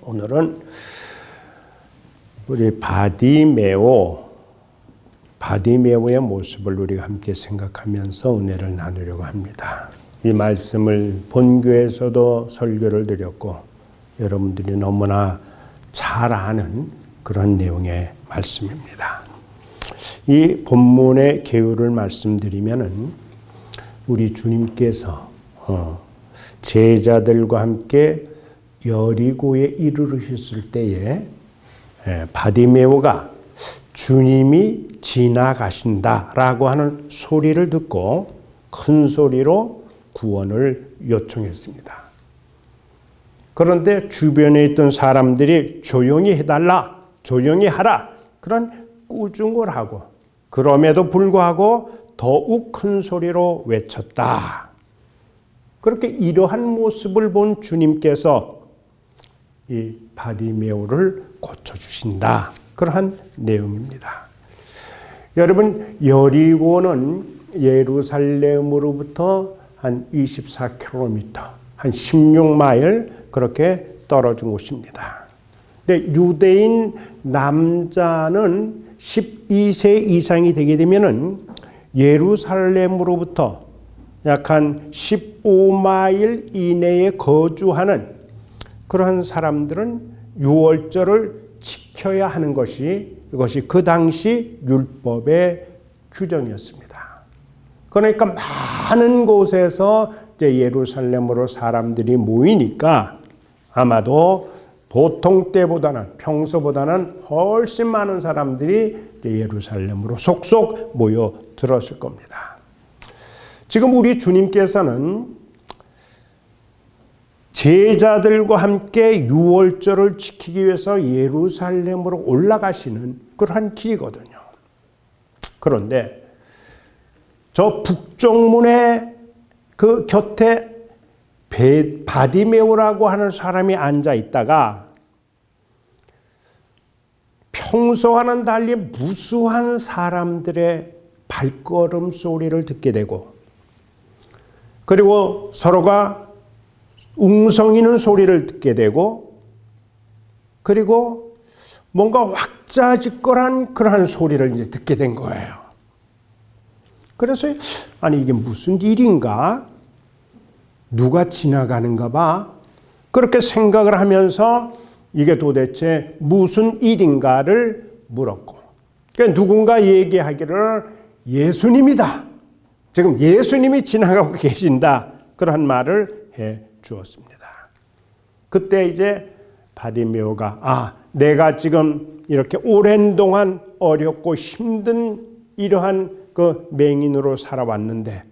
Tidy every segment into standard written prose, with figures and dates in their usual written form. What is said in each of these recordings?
오늘은 우리 바디메오의 모습을 우리가 함께 생각하면서 은혜를 나누려고 합니다. 이 말씀을 본교에서도 설교를 드렸고 여러분들이 너무나 잘 아는 그런 내용의 말씀입니다. 이 본문의 개요를 말씀드리면은 우리 주님께서 제자들과 함께 여리고에 이르르셨을 때에 바디메오가 주님이 지나가신다라고 하는 소리를 듣고 큰 소리로 구원을 요청했습니다. 그런데 주변에 있던 사람들이 조용히 해달라, 조용히 하라 그런 꾸중을 하고 그럼에도 불구하고 더욱 큰 소리로 외쳤다. 그렇게 이러한 모습을 본 주님께서 이 바디메오를 고쳐주신다. 그러한 내용입니다. 여러분, 여리고는 예루살렘으로부터 한 24km, 한 16마일 그렇게 떨어진 곳입니다. 근데 유대인 남자는 12세 이상이 되게 되면은 예루살렘으로부터 약 한 15마일 이내에 거주하는 그러한 사람들은 유월절을 지켜야 하는 것이 이것이 그 당시 율법의 규정이었습니다. 그러니까 많은 곳에서 이제 예루살렘으로 사람들이 모이니까 아마도 보통 때보다는 평소보다는 훨씬 많은 사람들이 이제 예루살렘으로 속속 모여 들었을 겁니다. 지금 우리 주님께서는 제자들과 함께 유월절을 지키기 위해서 예루살렘으로 올라가시는 그러한 길이거든요. 그런데 저 북쪽문의 그 곁에 바디메오라고 하는 사람이 앉아 있다가 평소와는 달리 무수한 사람들의 발걸음 소리를 듣게 되고 그리고 서로가 웅성이는 소리를 듣게 되고 그리고 뭔가 왁자지껄한 그러한 소리를 이제 듣게 된 거예요. 그래서 아니 이게 무슨 일인가? 누가 지나가는가 봐. 그렇게 생각을 하면서 이게 도대체 무슨 일인가를 물었고 그러니까 누군가 얘기하기를 예수님이다. 지금 예수님이 지나가고 계신다. 그런 말을 해 주었습니다. 그때 이제 바디메오가 내가 지금 이렇게 오랜 동안 어렵고 힘든 이러한 그 맹인으로 살아왔는데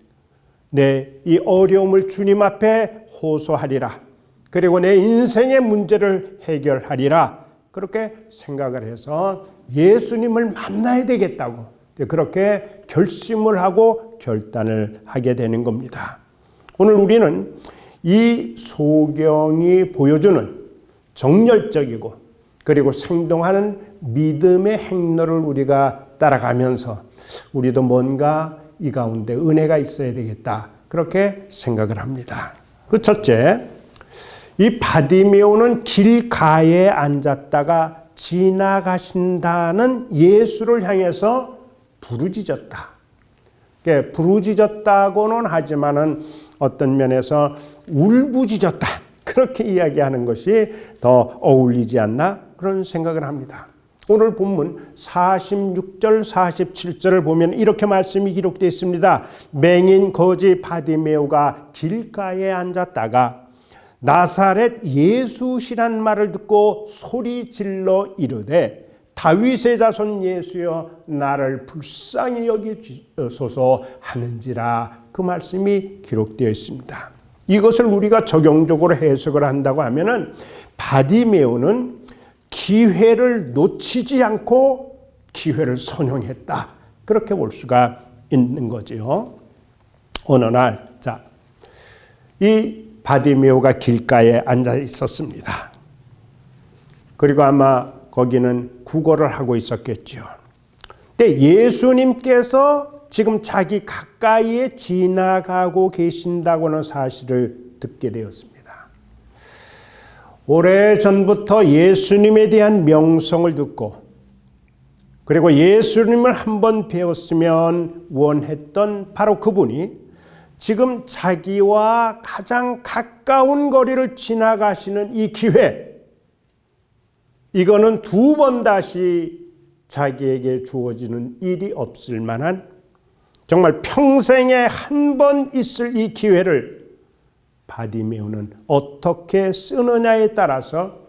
내 이 어려움을 주님 앞에 호소하리라. 그리고 내 인생의 문제를 해결하리라. 그렇게 생각을 해서 예수님을 만나야 되겠다고 그렇게 결심을 하고 결단을 하게 되는 겁니다. 오늘 우리는 이 소경이 보여주는 정열적이고 그리고 생동하는 믿음의 행로를 우리가 따라가면서 우리도 뭔가 이 가운데 은혜가 있어야 되겠다. 그렇게 생각을 합니다. 그 첫째, 이 바디메오는 길가에 앉았다가 지나가신다는 예수를 향해서 부르짖었다. 부르짖었다고는 하지만은 어떤 면에서 울부짖었다. 그렇게 이야기하는 것이 더 어울리지 않나 그런 생각을 합니다. 오늘 본문 46절 47절을 보면 이렇게 말씀이 기록되어 있습니다. 맹인 거지 바디메오가 길가에 앉았다가 나사렛 예수시란 말을 듣고 소리 질러 이르되 다윗의 자손 예수여 나를 불쌍히 여기소서 하는지라 그 말씀이 기록되어 있습니다. 이것을 우리가 적용적으로 해석을 한다고 하면은 바디메오는 기회를 놓치지 않고 기회를 선용했다. 그렇게 볼 수가 있는 거죠. 어느 날, 이 바디메오가 길가에 앉아 있었습니다. 그리고 아마 거기는 구걸을 하고 있었겠죠. 근데 예수님께서 지금 자기 가까이에 지나가고 계신다고는 사실을 듣게 되었습니다. 오래전부터 예수님에 대한 명성을 듣고 그리고 예수님을 한번 배웠으면 원했던 바로 그분이 지금 자기와 가장 가까운 거리를 지나가시는 이 기회, 이거는 두 번 다시 자기에게 주어지는 일이 없을 만한 정말 평생에 한 번 있을 이 기회를 바디메오는 어떻게 쓰느냐에 따라서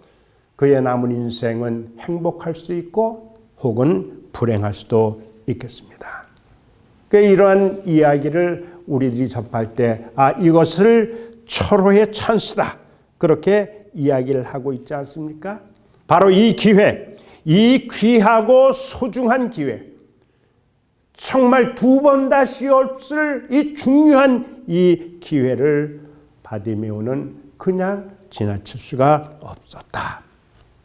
그의 남은 인생은 행복할 수 있고 혹은 불행할 수도 있겠습니다. 이러한 이야기를 우리들이 접할 때 이것을 철호의 찬스다 그렇게 이야기를 하고 있지 않습니까? 바로 이 기회, 이 귀하고 소중한 기회, 정말 두 번 다시 없을 이 중요한 이 기회를 바디메오는 그냥 지나칠 수가 없었다.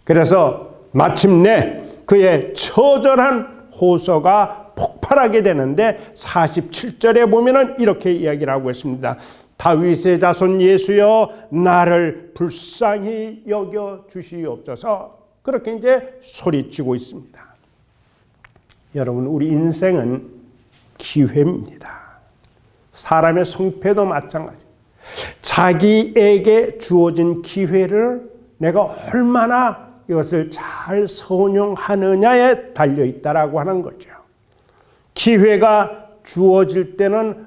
그래서 마침내 그의 처절한 호소가 폭발하게 되는데 47절에 보면은 이렇게 이야기를 하고 있습니다. 다윗의 자손 예수여 나를 불쌍히 여겨 주시옵소서. 그렇게 이제 소리치고 있습니다. 여러분, 우리 인생은 기회입니다. 사람의 성패도 마찬가지. 자기에게 주어진 기회를 내가 얼마나 이것을 잘 선용하느냐에 달려있다라고 하는 거죠. 기회가 주어질 때는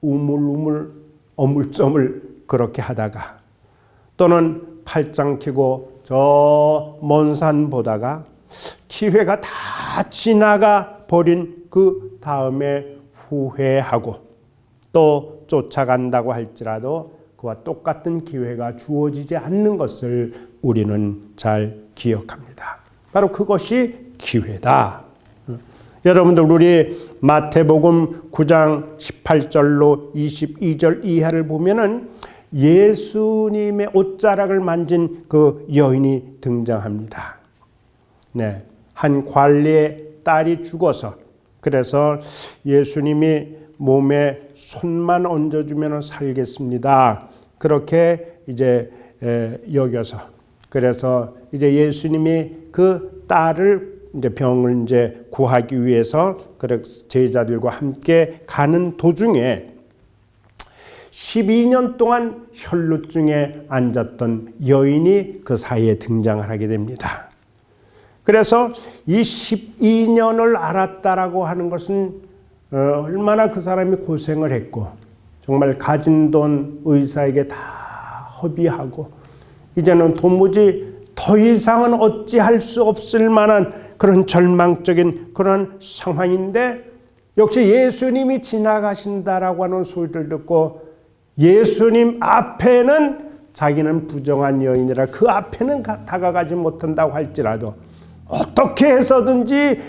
우물우물 어물쩡을 그렇게 하다가 또는 팔짱 끼고 저 먼 산 보다가 기회가 다 지나가 버린 그 다음에 후회하고 또 쫓아간다고 할지라도 그와 똑같은 기회가 주어지지 않는 것을 우리는 잘 기억합니다. 바로 그것이 기회다. 여러분들 우리 마태복음 9장 18절로 22절 이하를 보면은 예수님의 옷자락을 만진 그 여인이 등장합니다. 네, 한 관리의 딸이 죽어서 그래서 예수님이 몸에 손만 얹어주면 살겠습니다. 그렇게 이제 여겨서 그래서 이제 예수님이 그 딸을 이제 병을 이제 구하기 위해서 제자들과 함께 가는 도중에 12년 동안 혈루증에 앉았던 여인이 그 사이에 등장을 하게 됩니다. 그래서 이 12년을 앓았다라고 하는 것은 얼마나 그 사람이 고생을 했고 정말 가진 돈 의사에게 다 허비하고 이제는 도무지 더 이상은 어찌할 수 없을 만한 그런 절망적인 그런 상황인데 역시 예수님이 지나가신다라고 하는 소리를 듣고 예수님 앞에는 자기는 부정한 여인이라 그 앞에는 다가가지 못한다고 할지라도 어떻게 해서든지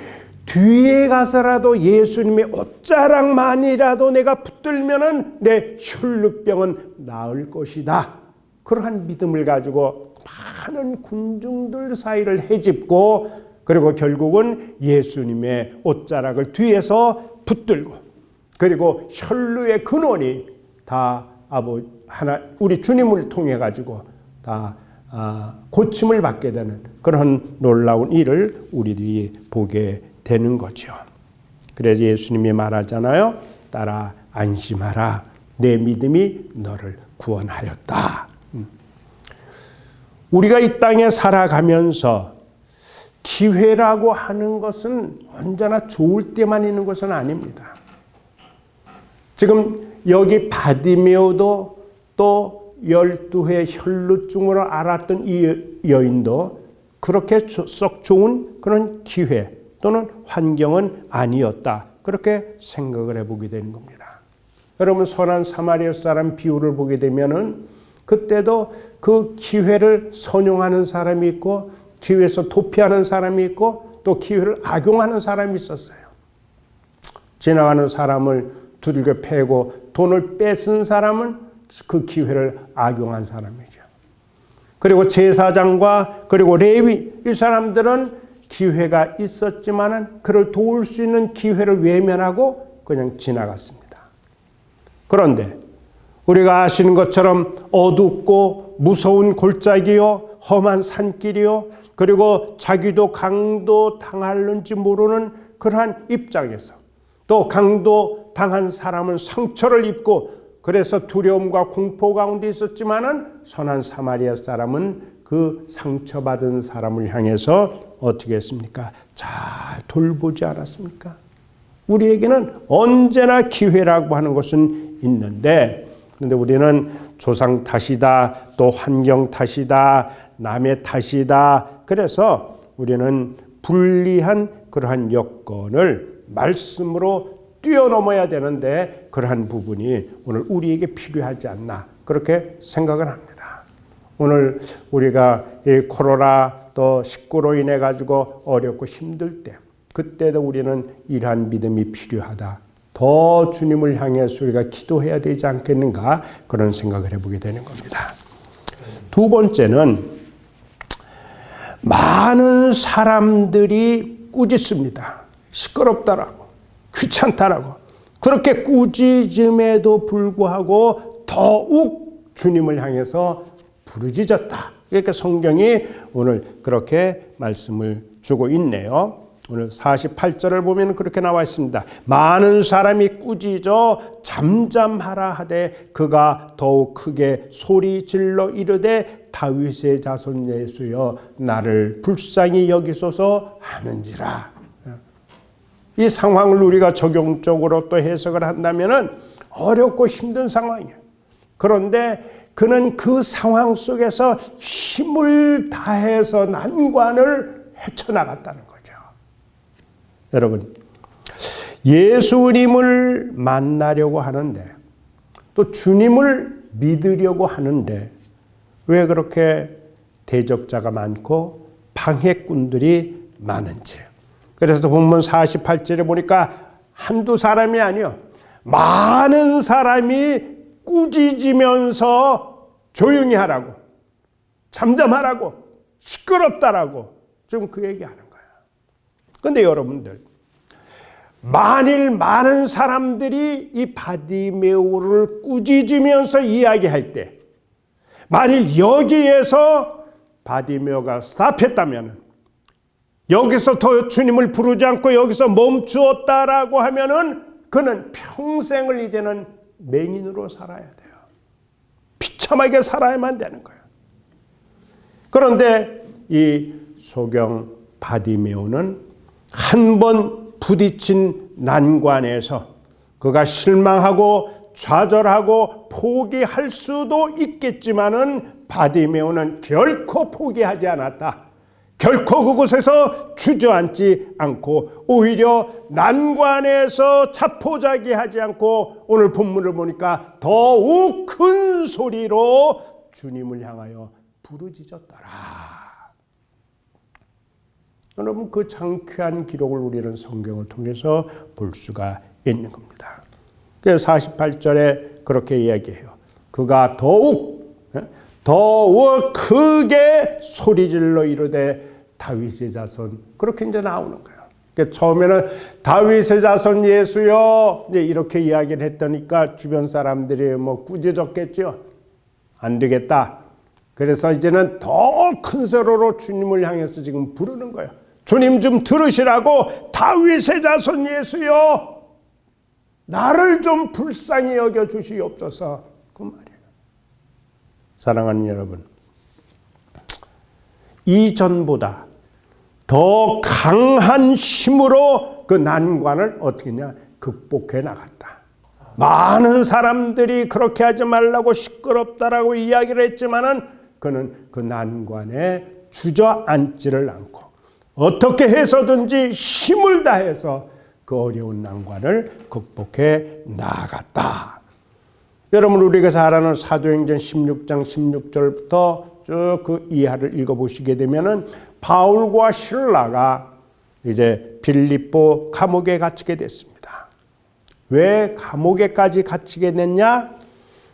뒤에 가서라도 예수님의 옷자락만이라도 내가 붙들면은 내 혈루병은 나을 것이다. 그러한 믿음을 가지고 많은 군중들 사이를 헤집고 그리고 결국은 예수님의 옷자락을 뒤에서 붙들고 그리고 혈루의 근원이 다 우리 주님을 통해 가지고 다 고침을 받게 되는 그런 놀라운 일을 우리들이 보게 되는 거죠. 그래서 예수님이 말하잖아요. 딸아 안심하라. 내 믿음이 너를 구원하였다. 우리가 이 땅에 살아가면서 기회라고 하는 것은 언제나 좋을 때만 있는 것은 아닙니다. 지금 여기 바디메오도 또 12회 혈루증으로 앓았던 이 여인도 그렇게 썩 좋은 그런 기회 또는 환경은 아니었다. 그렇게 생각을 해보게 되는 겁니다. 여러분 선한 사마리아 사람 비유를 보게 되면은 그때도 그 기회를 선용하는 사람이 있고 기회에서 도피하는 사람이 있고 또 기회를 악용하는 사람이 있었어요. 지나가는 사람을 두들겨 패고 돈을 뺏은 사람은 그 기회를 악용한 사람이죠. 그리고 제사장과 그리고 레위 이 사람들은 기회가 있었지만은 그를 도울 수 있는 기회를 외면하고 그냥 지나갔습니다. 그런데 우리가 아시는 것처럼 어둡고 또 무서운 골짜기요, 험한 산길이요, 그리고 자기도 강도 당할는지 모르는 그러한 입장에서, 또 강도 당한 사람은 상처를 입고 그래서 두려움과 공포 가운데 있었지만은 선한 사마리아 사람은 그 상처받은 사람을 향해서 어떻게 했습니까? 잘 돌보지 않았습니까? 우리에게는 언제나 기회라고 하는 것은 있는데, 그런데 우리는 조상 탓이다, 또 환경 탓이다, 남의 탓이다. 그래서 우리는 불리한 그러한 여건을 말씀으로 뛰어넘어야 되는데, 그러한 부분이 오늘 우리에게 필요하지 않나, 그렇게 생각을 합니다. 오늘 우리가 이 코로나 또 19로 인해 가지고 어렵고 힘들 때, 그때도 우리는 이러한 믿음이 필요하다. 더 주님을 향해서 우리가 기도해야 되지 않겠는가, 그런 생각을 해보게 되는 겁니다. 두 번째는 많은 사람들이 꾸짖습니다. 시끄럽다라고, 귀찮다라고. 그렇게 꾸짖음에도 불구하고 더욱 주님을 향해서 부르짖었다. 이렇게 성경이 오늘 그렇게 말씀을 주고 있네요. 오늘 48절을 보면 그렇게 나와 있습니다. 많은 사람이 꾸짖어 잠잠하라 하되 그가 더욱 크게 소리 질러 이르되 다윗의 자손 예수여 나를 불쌍히 여기소서 하는지라. 이 상황을 우리가 적용적으로 또 해석을 한다면은 어렵고 힘든 상황이에요. 그런데 그는 그 상황 속에서 힘을 다해서 난관을 헤쳐나갔다는 거죠. 여러분, 예수님을 만나려고 하는데, 또 주님을 믿으려고 하는데 왜 그렇게 대적자가 많고 방해꾼들이 많은지. 그래서 본문 48절에 보니까 한두 사람이 아니요, 많은 사람이 꾸짖으면서 조용히 하라고, 잠잠하라고, 시끄럽다라고 지금 그 얘기하는 거예요. 그런데 여러분들, 만일 많은 사람들이 이 바디메오를 꾸짖으면서 이야기할 때, 만일 여기에서 바디메오가 스탑했다면, 여기서 더 주님을 부르지 않고 여기서 멈추었다라고 하면은 그는 평생을 이제는 맹인으로 살아야 돼요. 비참하게 살아야만 되는 거예요. 그런데 이 소경 바디메오는 한 번 부딪힌 난관에서 그가 실망하고 좌절하고 포기할 수도 있겠지만은 바디메오는 결코 포기하지 않았다. 결코 그곳에서 주저앉지 않고 오히려 난관에서 자포자기하지 않고 오늘 본문을 보니까 더욱 큰 소리로 주님을 향하여 부르짖었더라. 여러분, 그 장쾌한 기록을 우리는 성경을 통해서 볼 수가 있는 겁니다. 그래서 48절에 그렇게 이야기해요. 그가 더욱 크게 소리질러 이르되 다윗의 자손, 그렇게 이제 나오는 거예요. 그러니까 처음에는 다윗의 자손 예수여 이제 이렇게 이야기를 했더니까 주변 사람들이 뭐 꾸짖었겠죠. 안 되겠다. 그래서 이제는 더 큰 소리로 주님을 향해서 지금 부르는 거예요. 주님 좀 들으시라고, 다윗의 자손 예수여 나를 좀 불쌍히 여겨 주시옵소서, 그 말이에요. 사랑하는 여러분, 이전보다 더 강한 힘으로 그 난관을 어떻게 했냐, 극복해 나갔다. 많은 사람들이 그렇게 하지 말라고 시끄럽다라고 이야기를 했지만은 그는 그 난관에 주저앉지를 않고 어떻게 해서든지 힘을 다해서 그 어려운 난관을 극복해 나아갔다. 여러분, 우리가 잘 아는 사도행전 16장 16절부터 쭉 그 이하를 읽어보시게 되면은 바울과 실라가 이제 빌립보 감옥에 갇히게 됐습니다. 왜 감옥에까지 갇히게 됐냐?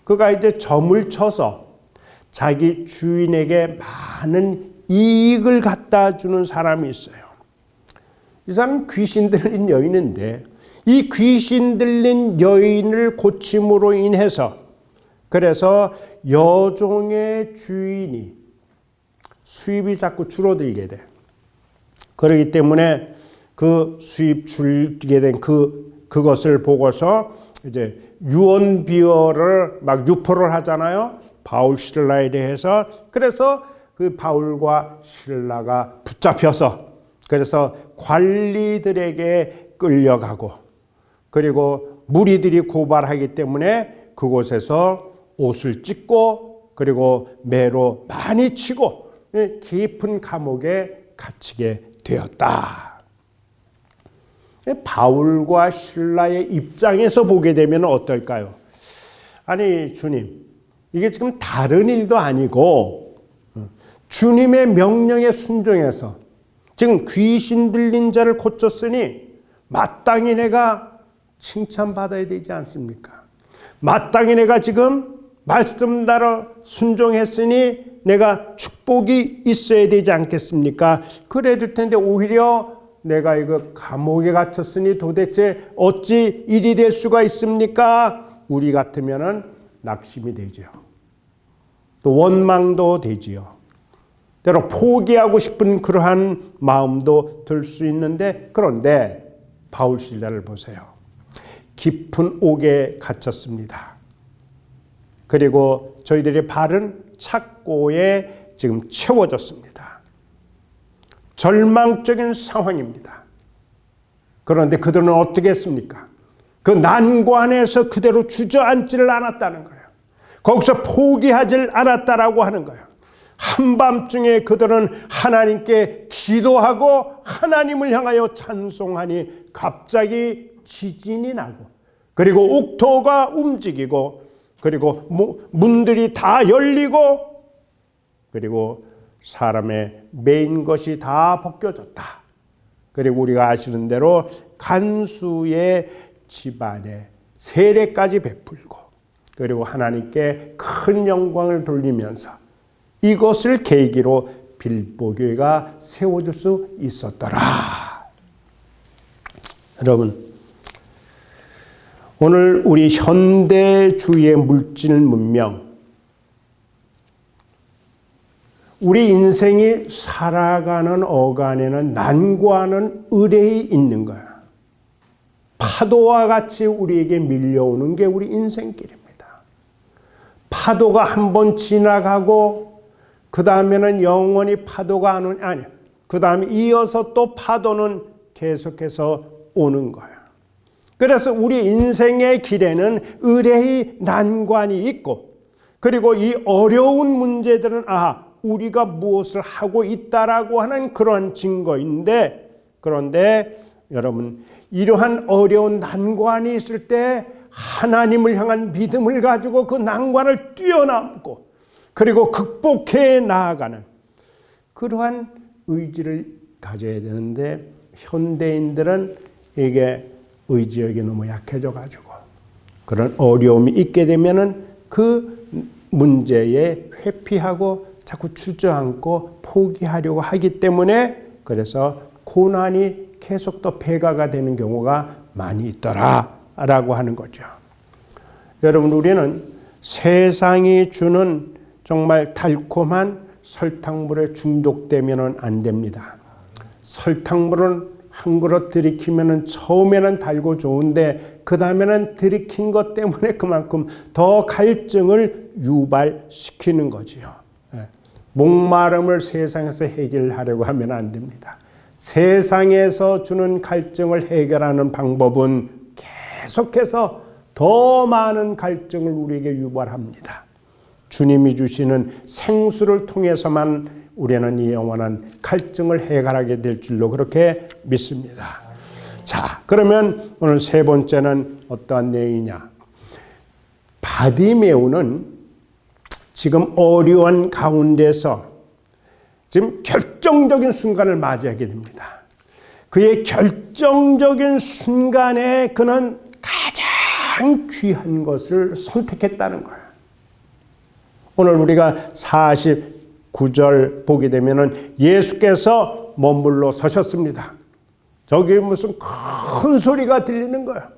그가 이제 점을 쳐서 자기 주인에게 많은 이익을 갖다 주는 사람이 있어요. 이 사람은 귀신 들린 여인인데 이 귀신 들린 여인을 고침으로 인해서 그래서 여종의 주인이 수입이 자꾸 줄어들게 돼. 그렇기 때문에 그 수입 줄게 된 그것을 보고서 이제 유언비어를 막 유포를 하잖아요. 바울 신라에 대해서. 그래서 그 바울과 신라가 붙잡혀서 그래서 관리들에게 끌려가고 그리고 무리들이 고발하기 때문에 그곳에서 옷을 찢고 그리고 매로 많이 치고 깊은 감옥에 갇히게 되었다. 바울과 신라의 입장에서 보게 되면 어떨까요? 아니 주님, 이게 지금 다른 일도 아니고 주님의 명령에 순종해서 지금 귀신 들린 자를 고쳤으니 마땅히 내가 칭찬받아야 되지 않습니까? 마땅히 내가 지금 말씀 따라 순종했으니 내가 축복이 있어야 되지 않겠습니까? 그래야 될 텐데 오히려 내가 이거 감옥에 갇혔으니 도대체 어찌 일이 될 수가 있습니까? 우리 같으면은 낙심이 되죠. 또 원망도 되지요. 때로 포기하고 싶은 그러한 마음도 들 수 있는데 그런데 바울 신라를 보세요. 깊은 옥에 갇혔습니다. 그리고 저희들의 발은 착고에 지금 채워졌습니다. 절망적인 상황입니다. 그런데 그들은 어떻게 했습니까? 그 난관에서 그대로 주저앉지를 않았다는 거예요. 거기서 포기하지 않았다라고 하는 거예요. 한밤중에 그들은 하나님께 기도하고 하나님을 향하여 찬송하니 갑자기 지진이 나고 그리고 옥토가 움직이고 그리고 문들이 다 열리고 그리고 사람의 매인 것이 다 벗겨졌다. 그리고 우리가 아시는 대로 간수의 집안에 세례까지 베풀고 그리고 하나님께 큰 영광을 돌리면서 이것을 계기로 빌보교회가 세워질 수 있었더라. 여러분, 오늘 우리 현대주의의 물질 문명, 우리 인생이 살아가는 어간에는 난관은 의뢰이 있는 거야. 파도와 같이 우리에게 밀려오는 게 우리 인생길입니다. 파도가 한번 지나가고 그 다음에는 영원히 파도가 안 오니 아니야. 그 다음에 이어서 또 파도는 계속해서 오는 거야. 그래서 우리 인생의 길에는 의뢰의 난관이 있고 그리고 이 어려운 문제들은 우리가 무엇을 하고 있다라고 하는 그런 증거인데 그런데 여러분 이러한 어려운 난관이 있을 때 하나님을 향한 믿음을 가지고 그 난관을 뛰어넘고 그리고 극복해 나아가는 그러한 의지를 가져야 되는데 현대인들은 이게 의지력이 너무 약해져 가지고 그런 어려움이 있게 되면은 그 문제에 회피하고 자꾸 주저앉고 포기하려고 하기 때문에 그래서 고난이 계속 더 배가가 되는 경우가 많이 있더라라고 하는 거죠. 여러분 우리는 세상이 주는 정말 달콤한 설탕물에 중독되면 안 됩니다. 설탕물은 한 그릇 들이키면 처음에는 달고 좋은데 그 다음에는 들이킨 것 때문에 그만큼 더 갈증을 유발시키는 거지요. 목마름을 세상에서 해결하려고 하면 안 됩니다. 세상에서 주는 갈증을 해결하는 방법은 계속해서 더 많은 갈증을 우리에게 유발합니다. 주님이 주시는 생수를 통해서만 우리는 이 영원한 갈증을 해결하게 될 줄로 그렇게 믿습니다. 자, 그러면 오늘 세 번째는 어떠한 내용이냐? 바디메오는 지금 어려운 가운데서 지금 결정적인 순간을 맞이하게 됩니다. 그의 결정적인 순간에 그는 가장 귀한 것을 선택했다는 거예요. 오늘 우리가 49절 보게 되면은 예수께서 머물러 서셨습니다. 저기 무슨 큰 소리가 들리는 거야.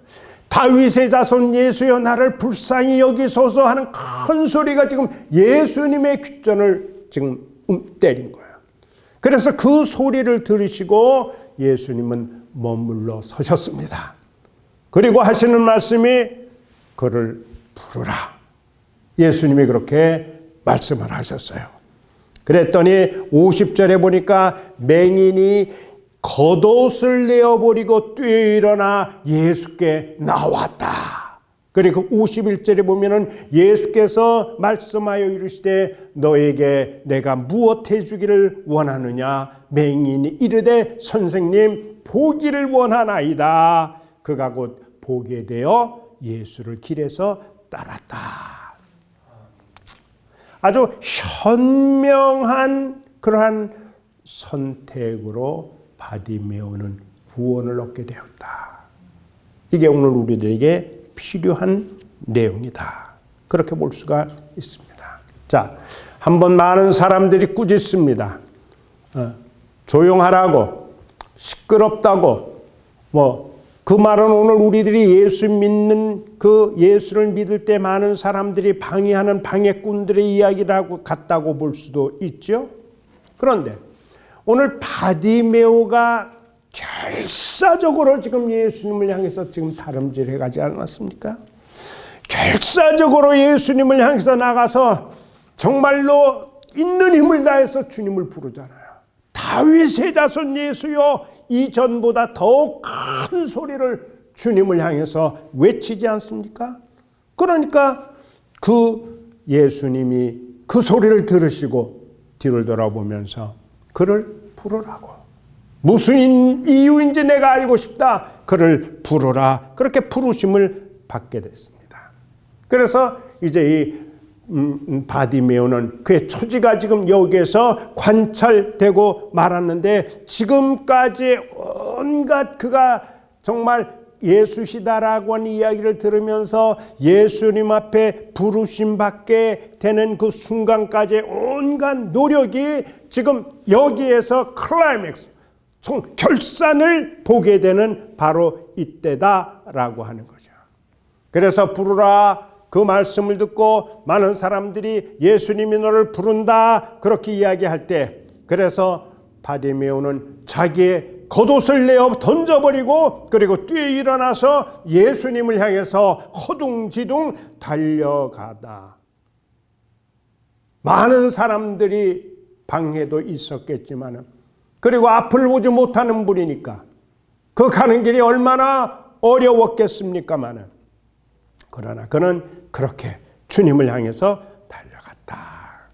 다윗의 자손 예수여 나를 불쌍히 여기소서 하는 큰 소리가 지금 예수님의 귓전을 지금 때린 거예요. 그래서 그 소리를 들으시고 예수님은 머물러 서셨습니다. 그리고 하시는 말씀이 그를 부르라. 예수님이 그렇게 말씀을 하셨어요. 그랬더니 50절에 보니까 맹인이 겉옷을 내어버리고 뛰어일어나 예수께 나왔다. 그리고 51절에 보면은 예수께서 말씀하여 이르시되 너에게 내가 무엇 해주기를 원하느냐. 맹인이 이르되 선생님 보기를 원하나이다. 그가 곧 보게 되어 예수를 길에서 따랐다. 아주 현명한 그러한 선택으로 바디메오는 구원을 얻게 되었다. 이게 오늘 우리들에게 필요한 내용이다. 그렇게 볼 수가 있습니다. 자, 한번 많은 사람들이 꾸짖습니다. 조용하라고, 시끄럽다고, 그 말은 오늘 우리들이 예수 믿는 그 예수를 믿을 때 많은 사람들이 방해하는 방해꾼들의 이야기라고 같다고 볼 수도 있죠. 그런데 오늘 바디메오가 결사적으로 지금 예수님을 향해서 지금 다름질해 가지 않았습니까? 결사적으로 예수님을 향해서 나가서 정말로 있는 힘을 다해서 주님을 부르잖아요. 다윗의 자손 예수여 이전보다 더욱 큰 소리를 주님을 향해서 외치지 않습니까? 그러니까 그 예수님이 그 소리를 들으시고 뒤를 돌아보면서 그를 부르라고. 무슨 이유인지 내가 알고 싶다. 그를 부르라. 그렇게 부르심을 받게 됐습니다. 그래서 이제 이 바디메오는 그의 처지가 지금 여기에서 관찰되고 말았는데 지금까지 온갖 그가 정말 예수시다라고 하는 이야기를 들으면서 예수님 앞에 부르심 받게 되는 그 순간까지 온갖 노력이 지금 여기에서 클라이맥스, 총 결산을 보게 되는 바로 이때다라고 하는 거죠. 그래서 부르라. 그 말씀을 듣고 많은 사람들이 예수님이 너를 부른다 그렇게 이야기할 때 그래서 바디메오는 자기의 겉옷을 내어 던져버리고 그리고 뛰어 일어나서 예수님을 향해서 허둥지둥 달려가다. 많은 사람들이 방해도 있었겠지만 그리고 앞을 보지 못하는 분이니까 그 가는 길이 얼마나 어려웠겠습니까마는 그러나 그는 그렇게 주님을 향해서 달려갔다.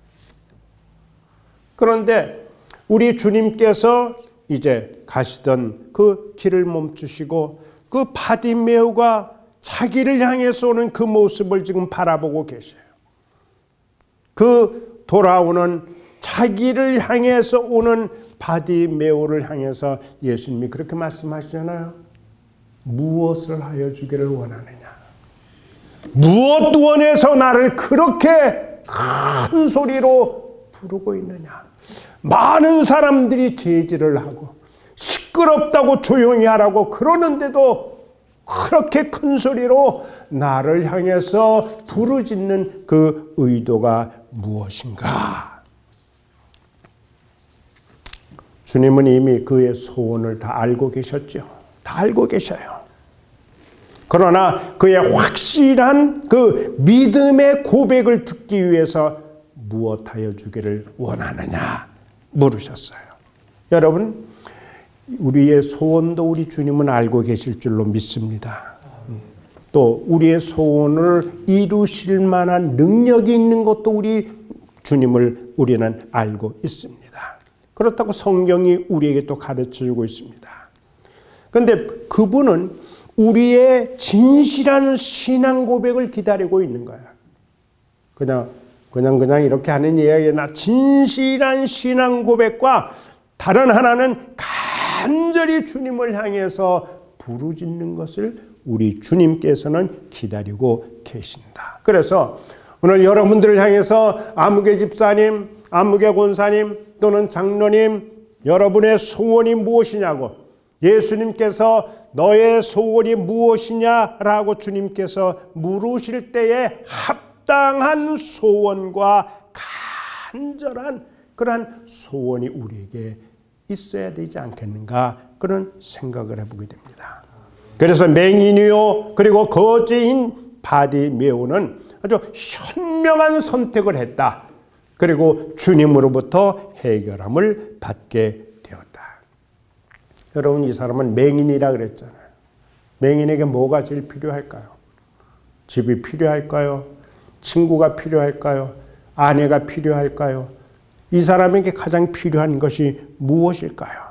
그런데 우리 주님께서 이제 가시던 그 길을 멈추시고 그 바디메오가 자기를 향해서 오는 그 모습을 지금 바라보고 계셔요. 그 돌아오는 자기를 향해서 오는 바디메오를 향해서 예수님이 그렇게 말씀하시잖아요. 무엇을 하여 주기를 원하느냐. 무엇 원해서 나를 그렇게 큰 소리로 부르고 있느냐. 많은 사람들이 제지를 하고 시끄럽다고 조용히 하라고 그러는데도 그렇게 큰 소리로 나를 향해서 부르짖는 그 의도가 무엇인가? 주님은 이미 그의 소원을 다 알고 계셨죠. 다 알고 계셔요. 그러나 그의 확실한 그 믿음의 고백을 듣기 위해서 무엇하여 주기를 원하느냐 물으셨어요. 여러분, 우리의 소원도 우리 주님은 알고 계실 줄로 믿습니다. 또 우리의 소원을 이루실 만한 능력이 있는 것도 우리 주님을 우리는 알고 있습니다. 그렇다고 성경이 우리에게 또 가르쳐주고 있습니다. 그런데 그분은 우리의 진실한 신앙 고백을 기다리고 있는 거야. 그냥 이렇게 하는 이야기나 진실한 신앙 고백과 다른 하나는 간절히 주님을 향해서 부르짖는 것을 우리 주님께서는 기다리고 계신다. 그래서 오늘 여러분들을 향해서 아무개 집사님, 아무개 권사님 또는 장로님 여러분의 소원이 무엇이냐고 예수님께서 너의 소원이 무엇이냐라고 주님께서 물으실 때에 합당한 소원과 간절한 그러한 소원이 우리에게 있어야 되지 않겠는가, 그런 생각을 해보게 됩니다. 그래서 맹인이요 그리고 거지인 바디메오는 아주 현명한 선택을 했다. 그리고 주님으로부터 해결함을 받게 되었다. 여러분, 이 사람은 맹인이라 그랬잖아요. 맹인에게 뭐가 제일 필요할까요? 집이 필요할까요? 친구가 필요할까요? 아내가 필요할까요? 이 사람에게 가장 필요한 것이 무엇일까요?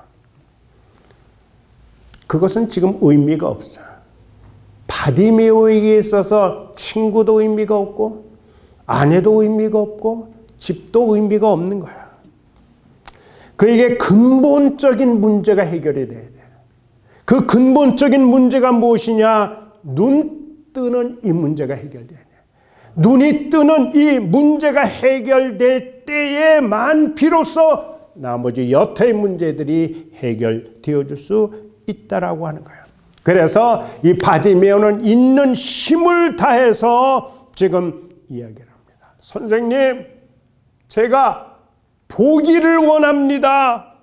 그것은 지금 의미가 없어요. 바디메오에게 있어서 친구도 의미가 없고 아내도 의미가 없고 집도 의미가 없는 거야. 그에게 근본적인 문제가 해결이 돼야 돼. 그 근본적인 문제가 무엇이냐? 눈 뜨는 이 문제가 해결돼야 돼. 눈이 뜨는 이 문제가 해결될 때에만 비로소 나머지 여타의 문제들이 해결되어질 수 있다라고 하는 거예요. 그래서 이 바디메오는 있는 힘을 다해서 지금 이야기를 합니다. 선생님, 제가 보기를 원합니다.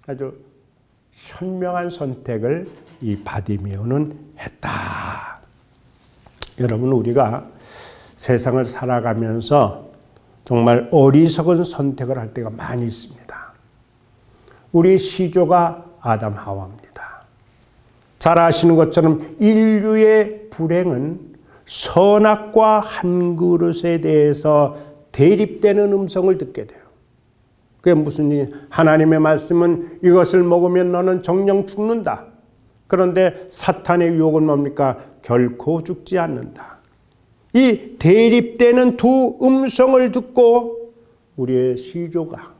아주 현명한 선택을 이 바디메오는 했다. 여러분, 우리가 세상을 살아가면서 정말 어리석은 선택을 할 때가 많이 있습니다. 우리 시조가 아담 하와입니다. 잘 아시는 것처럼 인류의 불행은 선악과 한 그릇에 대해서 대립되는 음성을 듣게 돼요. 그게 무슨 일이냐? 하나님의 말씀은 이것을 먹으면 너는 정령 죽는다. 그런데 사탄의 유혹은 뭡니까? 결코 죽지 않는다. 이 대립되는 두 음성을 듣고 우리의 시조가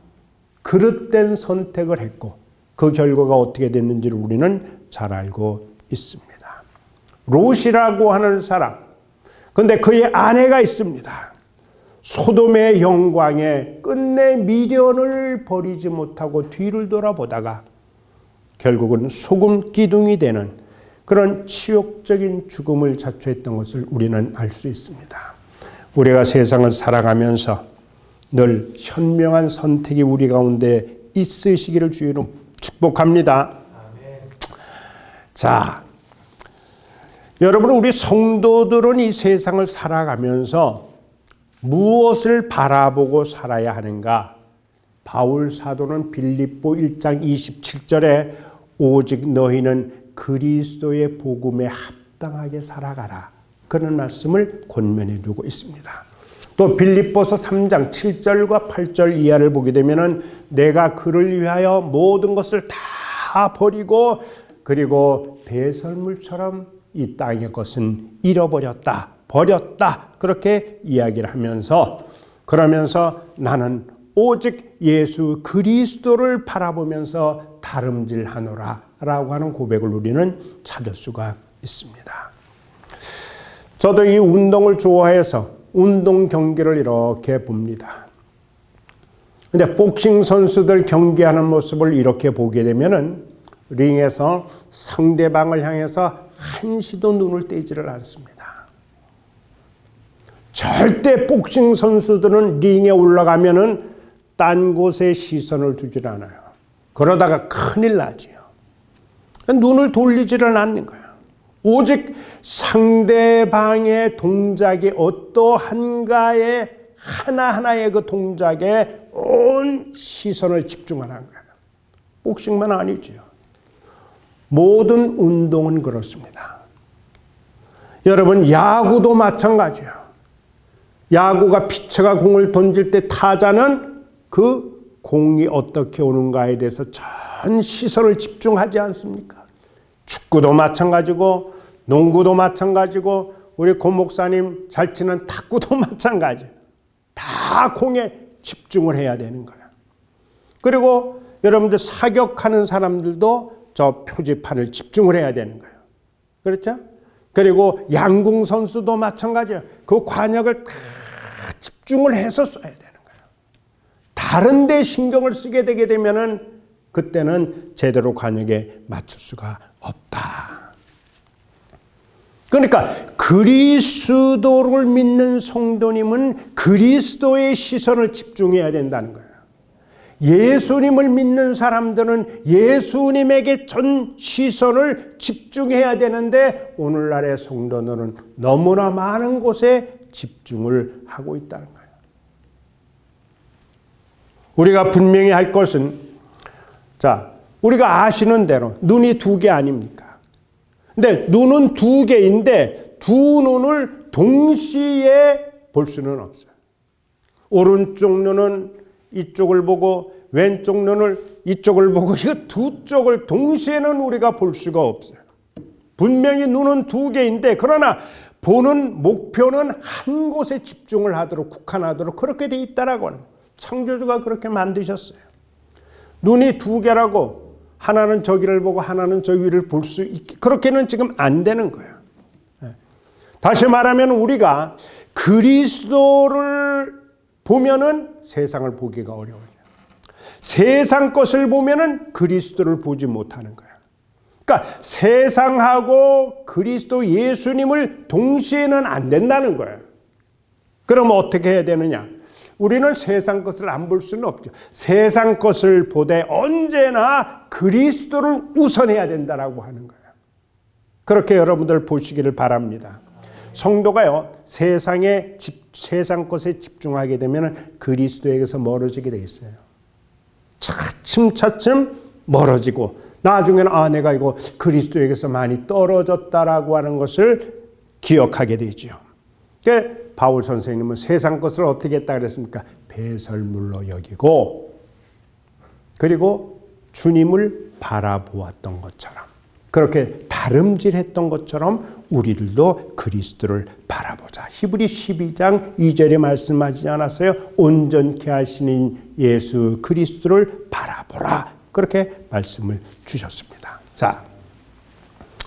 그릇된 선택을 했고 그 결과가 어떻게 됐는지를 우리는 잘 알고 있습니다. 롯이라고 하는 사람, 그런데 그의 아내가 있습니다. 소돔의 영광에 끝내 미련을 버리지 못하고 뒤를 돌아보다가 결국은 소금 기둥이 되는 그런 치욕적인 죽음을 자초했던 것을 우리는 알 수 있습니다. 우리가 세상을 살아가면서 늘 현명한 선택이 우리 가운데 있으시기를 주의로 축복합니다. 자, 여러분, 우리 성도들은 이 세상을 살아가면서 무엇을 바라보고 살아야 하는가? 바울 사도는 빌립보 1장 27절에 오직 너희는 그리스도의 복음에 합당하게 살아가라, 그런 말씀을 권면해 두고 있습니다. 또 빌립보서 3장 7절과 8절 이하를 보게 되면은 내가 그를 위하여 모든 것을 다 버리고 그리고 배설물처럼 이 땅의 것은 잃어버렸다, 버렸다, 그렇게 이야기를 하면서 그러면서 나는 오직 예수 그리스도를 바라보면서 다름질하노라 라고 하는 고백을 우리는 찾을 수가 있습니다. 저도 이 운동을 좋아해서 운동 경기를 이렇게 봅니다. 근데 복싱 선수들 경기하는 모습을 이렇게 보게 되면은 링에서 상대방을 향해서 한시도 눈을 떼지를 않습니다. 절대 복싱 선수들은 링에 올라가면은 딴 곳에 시선을 두질 않아요. 그러다가 큰일 나지요. 눈을 돌리지를 않는 거예요. 오직 상대방의 동작이 어떠한가에 하나하나의 그 동작에 온 시선을 집중하는 거예요. 복싱만 아니지요. 모든 운동은 그렇습니다. 여러분, 야구도 마찬가지예요. 야구가 피처가 공을 던질 때 타자는 그 공이 어떻게 오는가에 대해서 전 시선을 집중하지 않습니까? 축구도 마찬가지고 농구도 마찬가지고 우리 고 목사님 잘 치는 탁구도 마찬가지예요. 다 공에 집중을 해야 되는 거예요. 그리고 여러분들 사격하는 사람들도 저 표지판을 집중을 해야 되는 거예요. 그렇죠? 그리고 양궁 선수도 마찬가지예요. 그 관역을 다 집중을 해서 쏴야 되는 거예요. 다른 데 신경을 쓰게 되게 되면은 그때는 제대로 관역에 맞출 수가 없다. 그러니까 그리스도를 믿는 성도님은 그리스도의 시선을 집중해야 된다는 거예요. 예수님을 믿는 사람들은 예수님에게 전 시선을 집중해야 되는데 오늘날의 성도들은 너무나 많은 곳에 집중을 하고 있다는 거예요. 우리가 분명히 할 것은, 우리가 아시는 대로 눈이 두 개 아닙니까? 근데 눈은 두 개인데 두 눈을 동시에 볼 수는 없어요. 오른쪽 눈은 이쪽을 보고 왼쪽 눈을 이쪽을 보고, 이거 두 쪽을 동시에는 우리가 볼 수가 없어요. 분명히 눈은 두 개인데 그러나 보는 목표는 한 곳에 집중을 하도록, 국한하도록 그렇게 돼 있다라고 하는 거예요. 창조주가 그렇게 만드셨어요. 눈이 두 개라고 하나는 저기를 보고 하나는 저 위를 볼 수 있게, 그렇게는 지금 안 되는 거예요. 다시 말하면 우리가 그리스도를 보면은 세상을 보기가 어려워요. 세상 것을 보면은 그리스도를 보지 못하는 거예요. 그러니까 세상하고 그리스도 예수님을 동시에는 안 된다는 거예요. 그럼 어떻게 해야 되느냐? 우리는 세상 것을 안 볼 수는 없죠. 세상 것을 보되 언제나 그리스도를 우선해야 된다라고 하는 거예요. 그렇게 여러분들 보시기를 바랍니다. 성도가요, 세상 것에 집중하게 되면 그리스도에게서 멀어지게 돼 있어요. 차츰차츰 멀어지고 나중에는 내가 이거 그리스도에게서 많이 떨어졌다라고 하는 것을 기억하게 되죠. 그러니까 바울 선생님은 세상 것을 어떻게 했다 그랬습니까? 배설물로 여기고 그리고 주님을 바라보았던 것처럼, 그렇게 다름질했던 것처럼 우리들도 그리스도를 바라보자. 히브리 12장 2절에 말씀하지 않았어요? 온전케 하시는 예수 그리스도를 바라보라. 그렇게 말씀을 주셨습니다. 자,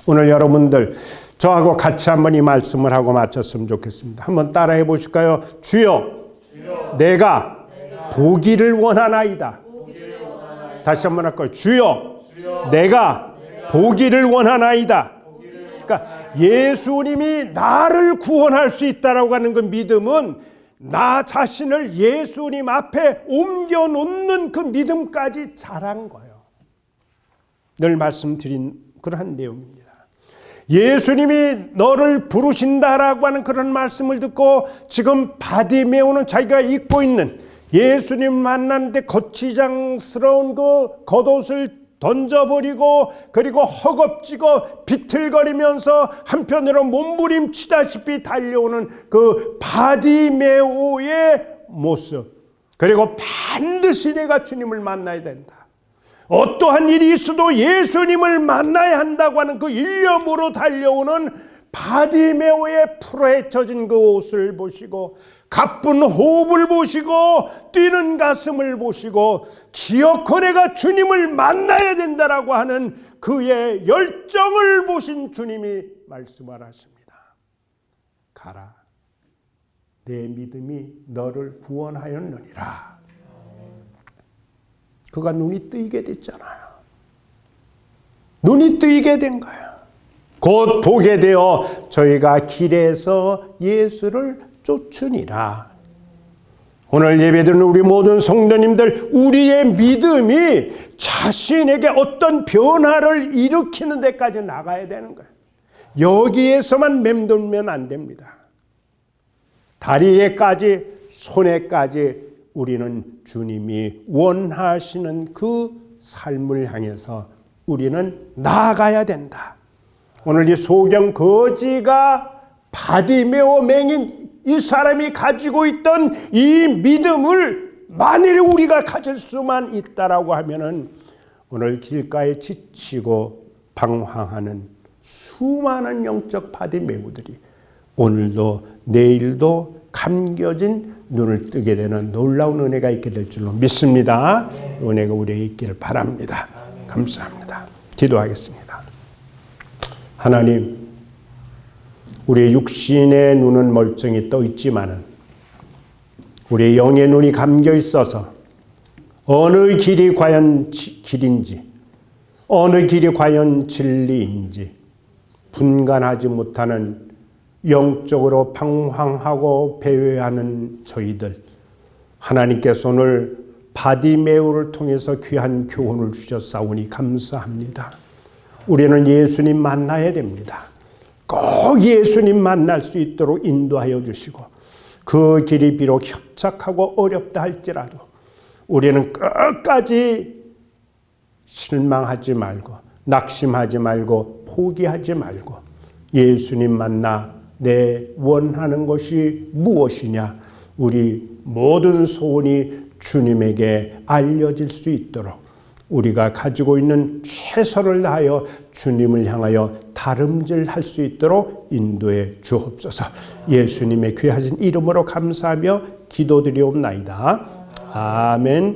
오늘 여러분들 저하고 같이 한번 이 말씀을 하고 마쳤으면 좋겠습니다. 한번 따라해 보실까요? 주여, 내가 보기를 원하나이다. 다시 한번 할까요? 주여, 내가 보기를 원하나이다. 그러니까 예수님이 나를 구원할 수 있다라고 하는 그 믿음은 나 자신을 예수님 앞에 옮겨놓는 그 믿음까지 자란 거예요. 늘 말씀드린 그러한 내용입니다. 예수님이 너를 부르신다라고 하는 그런 말씀을 듣고 지금 바디메오는 자기가 입고 있는 예수님 만났는데 거치장스러운 그 겉옷을 던져버리고 그리고 허겁지겁 비틀거리면서 한편으로 몸부림치다시피 달려오는 그 바디메오의 모습, 그리고 반드시 내가 주님을 만나야 된다, 어떠한 일이 있어도 예수님을 만나야 한다고 하는 그 일념으로 달려오는 바디메오의 풀어헤쳐진 그 옷을 보시고 가쁜 호흡을 보시고 뛰는 가슴을 보시고 기어코 내가 주님을 만나야 된다라고 하는 그의 열정을 보신 주님이 말씀하셨습니다. 가라, 내 믿음이 너를 구원하였느니라. 그가 눈이 뜨이게 됐잖아요. 눈이 뜨이게 된 거예요. 곧 보게 되어 저희가 길에서 예수를 쫓으니라. 오늘 예배드리는 우리 모든 성도님들, 우리의 믿음이 자신에게 어떤 변화를 일으키는 데까지 나가야 되는 거예요. 여기에서만 맴돌면 안 됩니다. 다리에까지, 손에까지 우리는 주님이 원하시는 그 삶을 향해서 우리는 나아가야 된다. 오늘 이 소경 거지가 바디메오 맹인 이 사람이 가지고 있던 이 믿음을 만일에 우리가 가질 수만 있다라고 하면은 오늘 길가에 지치고 방황하는 수많은 영적 바디메오들이 오늘도 내일도 감겨진 눈을 뜨게 되는 놀라운 은혜가 있게 될 줄로 믿습니다. 은혜가 우리에게 있기를 바랍니다. 감사합니다. 기도하겠습니다. 하나님, 우리의 육신의 눈은 멀쩡히 떠 있지만은 우리의 영의 눈이 감겨 있어서 어느 길이 과연 길인지, 어느 길이 과연 진리인지 분간하지 못하는 영적으로 방황하고 배회하는 저희들, 하나님께서 오늘 바디메오를 통해서 귀한 교훈을 주셨사오니 감사합니다. 우리는 예수님 만나야 됩니다. 꼭 예수님 만날 수 있도록 인도하여 주시고, 그 길이 비록 협착하고 어렵다 할지라도 우리는 끝까지 실망하지 말고 낙심하지 말고 포기하지 말고 예수님 만나 내 원하는 것이 무엇이냐, 우리 모든 소원이 주님에게 알려질 수 있도록 우리가 가지고 있는 최선을 다하여 주님을 향하여 다름질할 수 있도록 인도해 주옵소서. 예수님의 귀하신 이름으로 감사하며 기도드리옵나이다. 아멘.